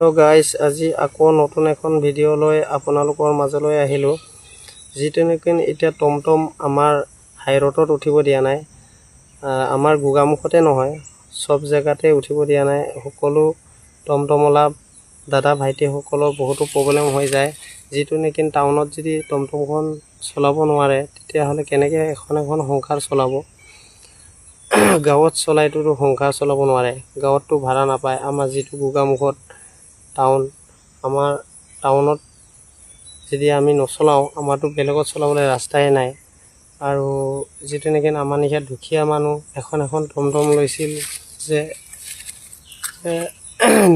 তো গাইজ আজি আকৌ নতুন এখন ভিডিঅ' লৈ আপোনালোকৰ মাজলৈ আহিলোঁ। যিটো নেকি এতিয়া টমটম আমাৰ হাইৰোডত উঠিব দিয়া নাই, আমাৰ গোগামুখতে নহয় সব জেগাতে উঠিব দিয়া নাই। সকলো টমটমলা দাদা ভাইটিসকলৰ বহুতো প্ৰব্লেম হৈ যায়। যিটো নেকি টাউনত যদি টমটমখন চলাব নোৱাৰে তেতিয়াহ'লে কেনেকৈ এখন সংসাৰ চলাব। গাঁৱত চলাইতো সংসাৰ চলাব নোৱাৰে, গাঁৱততো ভাড়া নাপায়। আমাৰ যিটো গোগামুখত টাউন, আমাৰ টাউনত যদি আমি নচলাওঁ আমাৰতো বেলেগত চলাবলৈ ৰাস্তাই নাই। আৰু যিটো নেকি আমাৰ নিচিনা দুখীয়া মানুহ এখন টমটম লৈছিল যে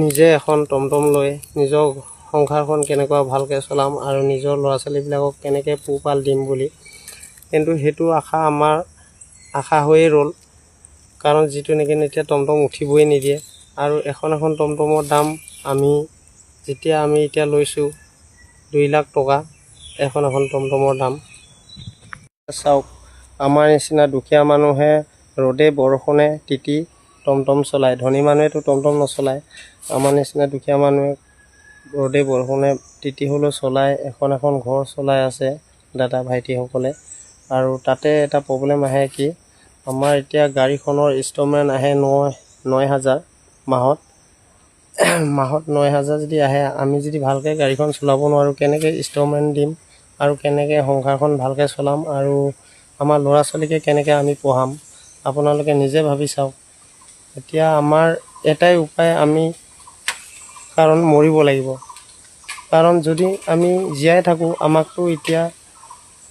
নিজে এখন টমটম লৈ নিজৰ সংসাৰখন কেনেকুৱা ভালকৈ চলাম আৰু নিজৰ ল'ৰা ছোৱালীবিলাকক কেনেকৈ পোহপাল দিম বুলি, কিন্তু সেইটো আমাৰ আশা হৈয়ে ৰ'ল। কাৰণ যিটো নেকি এতিয়া টমটম উঠিবই নিদিয়ে। আৰু এখন টমটমৰ দাম আমি এতিয়া লৈছোঁ 2 লাখ টকা এখন টমটমৰ দাম। চাওক, আমাৰ নিচিনা দুখীয়া মানুহে ৰ'দে বৰষুণে তিতি টমটম চলায়, ধনী মানুহেতো টমটম নচলায়। আমাৰ নিচিনা দুখীয়া মানুহে ৰ'দে বৰষুণে তিতি হ'লেও চলায়, এখন ঘৰ চলাই আছে দাদা ভাইটিসকলে। আৰু তাতে এটা প্ৰব্লেম আহে কি, আমাৰ এতিয়া গাড়ীখনৰ ইনষ্টলমেণ্ট আহে 9,000 মাহত 9,000 যদি আহে, আমি যদি ভালকৈ গাড়ীখন চলাব নোৱাৰোঁ কেনেকৈ ইনষ্টলমেণ্ট দিম আৰু কেনেকৈ সংসাৰখন ভালকৈ চলাম আৰু আমাৰ ল'ৰা ছোৱালীকে কেনেকৈ আমি পঢ়াম, আপোনালোকে নিজে ভাবি চাওক। এতিয়া আমাৰ এটাই উপায়, আমি কাৰণ মৰিব লাগিব। কাৰণ যদি আমি জীয়াই থাকোঁ আমাকতো এতিয়া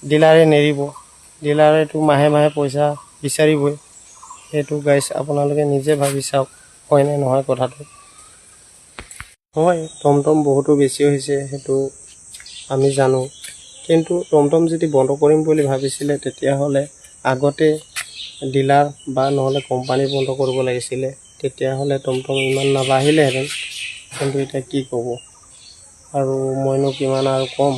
ডিলাৰে নেৰিব, ডিলাৰেতো মাহে পইচা বিচাৰিবই। সেইটো গাইজ আপোনালোকে নিজে ভাবি চাওক, হয়নে নহয় কথাটো। হয়, টমটম বহুতো বেছি হৈছে সেইটো আমি জানো, কিন্তু টমটম যদি বন্ধ কৰিম বুলি ভাবিছিলে তেতিয়াহ'লে আগতে ডিলাৰ বা নহ'লে কোম্পানী বন্ধ কৰিব লাগিছিলে, তেতিয়াহ'লে টমটম ইমান নাবাঢ়িলেহেঁতেন। কিন্তু এতিয়া কি ক'ব আৰু মইনো কিমান আৰু ক'ম।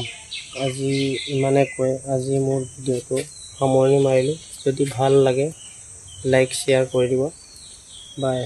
আজি ইমানে কৈ আজি মোৰ ভিডিঅ'টো সামৰণি মাৰিলোঁ। যদি ভাল লাগে লাইক শ্বেয়াৰ কৰি দিব। বাই।